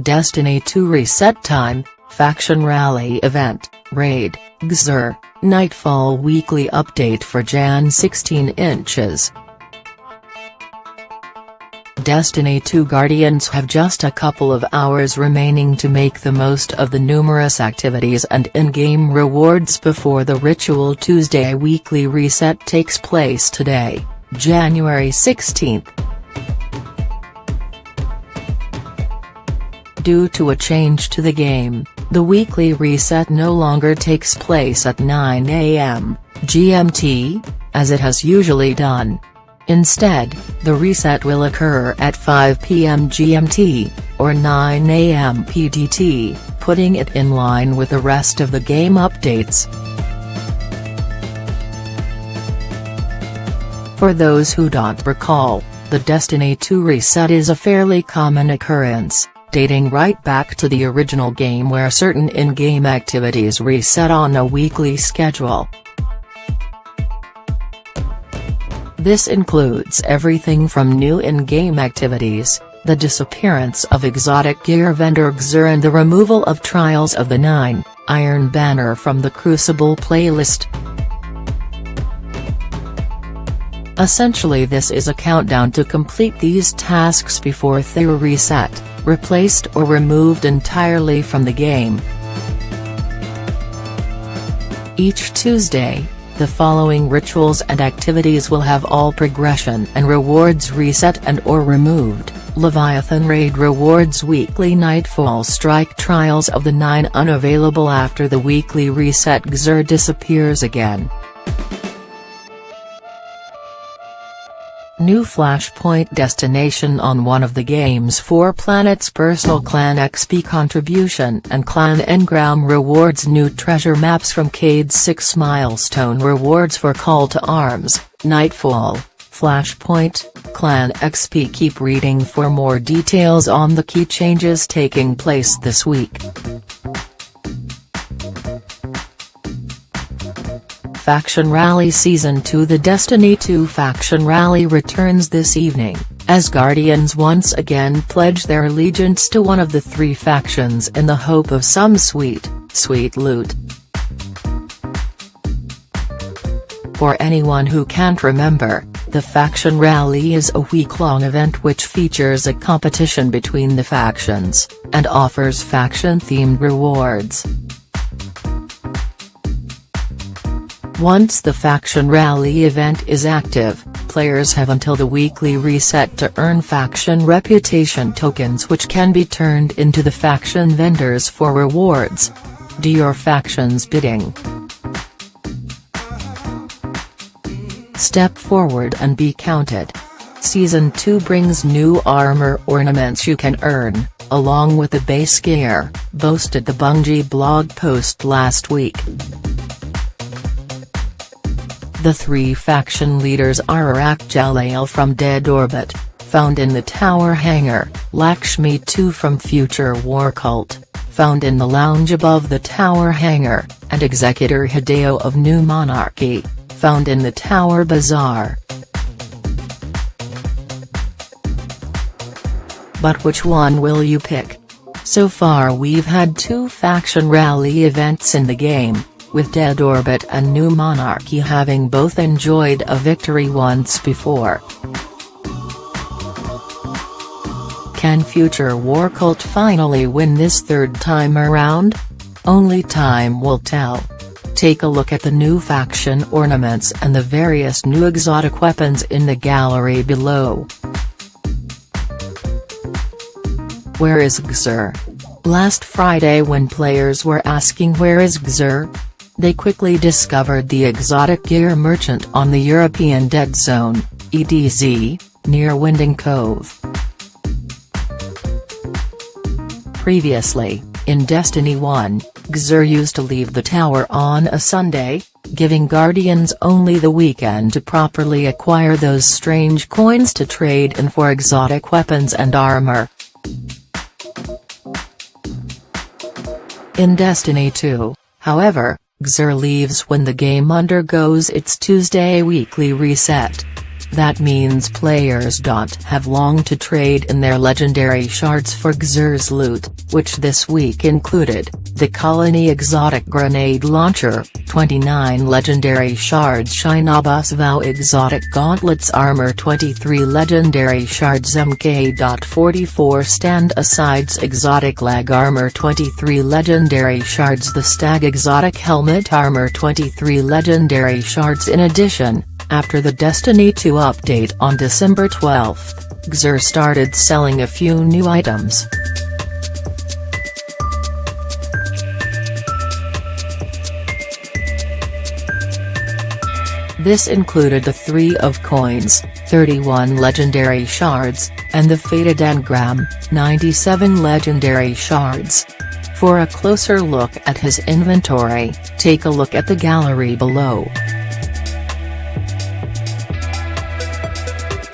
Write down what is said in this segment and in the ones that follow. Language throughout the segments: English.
Destiny 2 Reset Time, Faction Rally Event, Raid, Xur, Nightfall Weekly Update for Jan 16 inches. Destiny 2 Guardians have just a couple of hours remaining to make the most of the numerous activities and in-game rewards before the Ritual Tuesday weekly reset takes place today, January 16. Due to a change to the game, the weekly reset no longer takes place at 9 AM, GMT, as it has usually done. Instead, the reset will occur at 5 PM GMT, or 9 AM PDT, putting it in line with the rest of the game updates. For those who don't recall, the Destiny 2 reset is a fairly common occurrence, dating right back to the original game where certain in-game activities reset on a weekly schedule. This includes everything from new in-game activities, the disappearance of exotic gear vendor Xur and the removal of Trials of the Nine, Iron Banner from the Crucible playlist. Essentially this is a countdown to complete these tasks before they're reset, replaced or removed entirely from the game. Each Tuesday, the following rituals and activities will have all progression and rewards reset and or removed: Leviathan Raid rewards weekly, Nightfall Strike Trials of the Nine unavailable after the weekly reset, Xur disappears again. New Flashpoint destination on one of the game's 4 planets, personal clan XP contribution and clan engram rewards, new treasure maps from Cade's 6 milestone rewards for Call to Arms, Nightfall, Flashpoint, clan XP. Keep reading for more details on the key changes taking place this week. Faction Rally Season 2. The Destiny 2 Faction Rally returns this evening, as Guardians once again pledge their allegiance to one of the 3 factions in the hope of some sweet loot. For anyone who can't remember, the Faction Rally is a week-long event which features a competition between the factions, and offers faction-themed rewards. Once the Faction Rally event is active, players have until the weekly reset to earn faction reputation tokens which can be turned into the faction vendors for rewards. Do your faction's bidding. Step forward and be counted. Season 2 brings new armor ornaments you can earn, along with the base gear, boasted the Bungie blog post last week. The 3 faction leaders are Jalal from Dead Orbit, found in the Tower Hangar, Lakshmi 2 from Future War Cult, found in the lounge above the Tower Hangar, and Executor Hideo of New Monarchy, found in the Tower Bazaar. But which one will you pick? So far we've had 2 Faction Rally events in the game, with Dead Orbit and New Monarchy having both enjoyed a victory once before. Can Future War Cult finally win this 3rd time around? Only time will tell. Take a look at the new faction ornaments and the various new exotic weapons in the gallery below. Where is Xur? Last Friday, when players were asking where is Xur, they quickly discovered the exotic gear merchant on the European Dead Zone, EDZ, near Winding Cove. Previously, in Destiny 1, Xur used to leave the tower on a Sunday, giving Guardians only the weekend to properly acquire those strange coins to trade in for exotic weapons and armor. In Destiny 2, however, Xur leaves when the game undergoes its Tuesday weekly reset. That means players don't have long to trade in their legendary shards for Xur's loot, which this week included the Colony Exotic Grenade Launcher, 29 Legendary Shards Shinobus Vow Exotic Gauntlets Armor 23 Legendary Shards MK.44 Stand-Asides Exotic Leg Armor 23 Legendary Shards The Stag Exotic Helmet Armor 23 Legendary Shards. In addition, after the Destiny 2 update on December 12, Xur started selling a few new items. This included the 3 of Coins, 31 Legendary Shards, and the Fated Engram, 97 Legendary Shards. For a closer look at his inventory, take a look at the gallery below.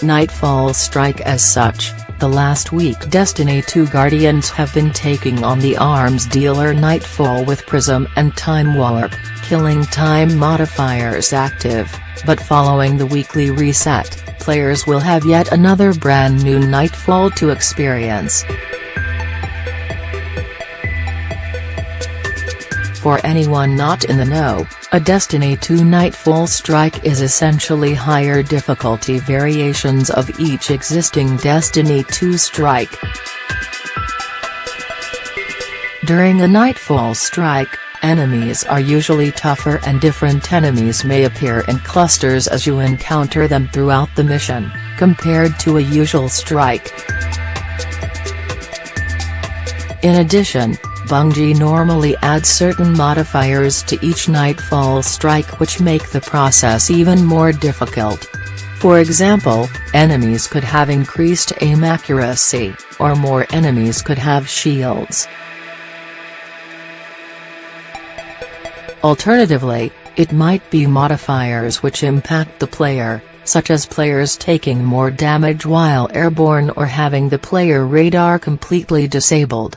Nightfall Strike. As such, the last week Destiny 2 Guardians have been taking on the arms dealer Nightfall with Prism and Time Warp, killing time modifiers active, but following the weekly reset, players will have yet another brand new Nightfall to experience. For anyone not in the know, a Destiny 2 Nightfall Strike is essentially higher difficulty variations of each existing Destiny 2 strike. During a Nightfall Strike, enemies are usually tougher and different enemies may appear in clusters as you encounter them throughout the mission, compared to a usual strike. In addition, Bungie normally adds certain modifiers to each Nightfall Strike which make the process even more difficult. For example, enemies could have increased aim accuracy, or more enemies could have shields. Alternatively, it might be modifiers which impact the player, such as players taking more damage while airborne or having the player radar completely disabled.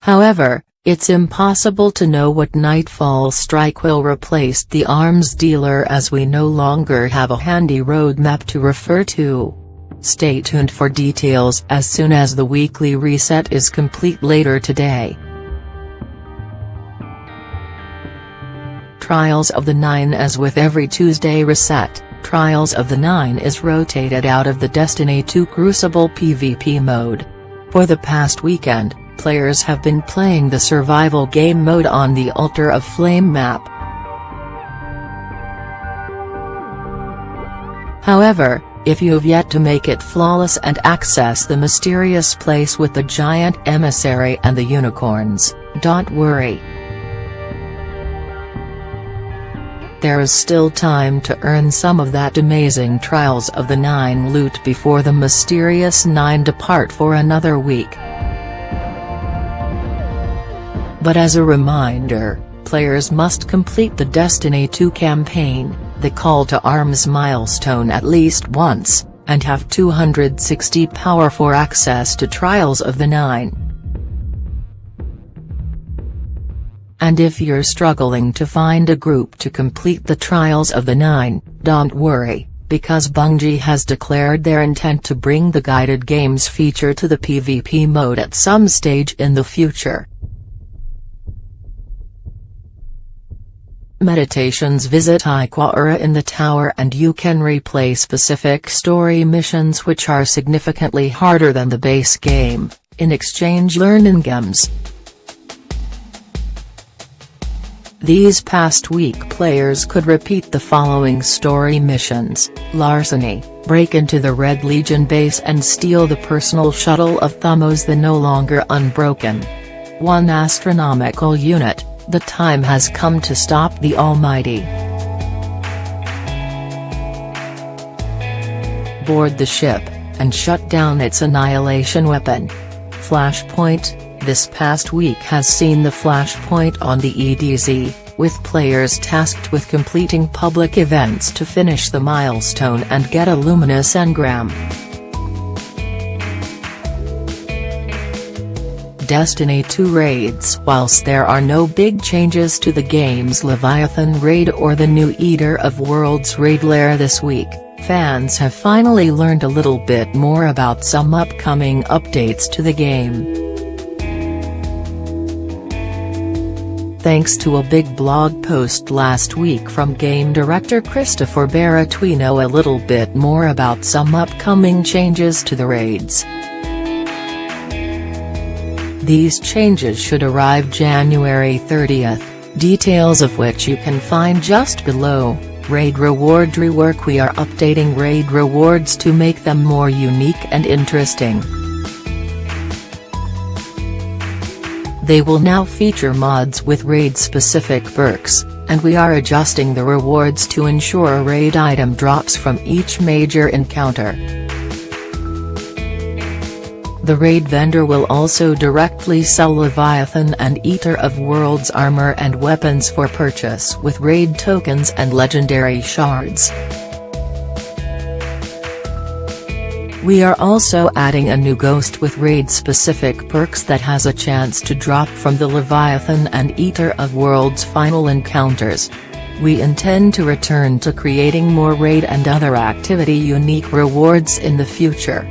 However, it's impossible to know what Nightfall Strike will replace the arms dealer as we no longer have a handy roadmap to refer to. Stay tuned for details as soon as the weekly reset is complete later today. Trials of the 9. As with every Tuesday reset, Trials of the 9 is rotated out of the Destiny 2 Crucible PvP mode. For the past weekend, players have been playing the survival game mode on the Altar of Flame map. However, if you've yet to make it flawless and access the mysterious place with the giant emissary and the unicorns, don't worry. There is still time to earn some of that amazing Trials of the 9 loot before the mysterious 9 depart for another week. But as a reminder, players must complete the Destiny 2 campaign, the Call to Arms milestone at least once, and have 260 power for access to Trials of the 9. And if you're struggling to find a group to complete the Trials of the 9, don't worry, because Bungie has declared their intent to bring the guided games feature to the PvP mode at some stage in the future. Meditations. Visit Iquaura in the tower and you can replay specific story missions which are significantly harder than the base game, in exchange learn engems. These past week players could repeat the following story missions: Larceny, break into the Red Legion base and steal the personal shuttle of Thumos the no longer unbroken. 1 astronomical unit, the time has come to stop the Almighty. Board the ship, and shut down its annihilation weapon. Flashpoint. This past week has seen the Flashpoint on the EDZ, with players tasked with completing public events to finish the milestone and get a luminous engram. Destiny 2 raids. Whilst there are no big changes to the game's Leviathan Raid or the new Eater of Worlds raid lair this week, fans have finally learned a little bit more about some upcoming updates to the game. Thanks to a big blog post last week from game director Christopher Barrett, we know a little bit more about some upcoming changes to the raids. These changes should arrive January 30th, details of which you can find just below. Raid reward rework. We are updating raid rewards to make them more unique and interesting. They will now feature mods with raid-specific perks, and we are adjusting the rewards to ensure a raid item drops from each major encounter. The raid vendor will also directly sell Leviathan and Eater of Worlds armor and weapons for purchase with raid tokens and legendary shards. We are also adding a new ghost with raid-specific perks that has a chance to drop from the Leviathan and Eater of Worlds final encounters. We intend to return to creating more raid and other activity unique rewards in the future.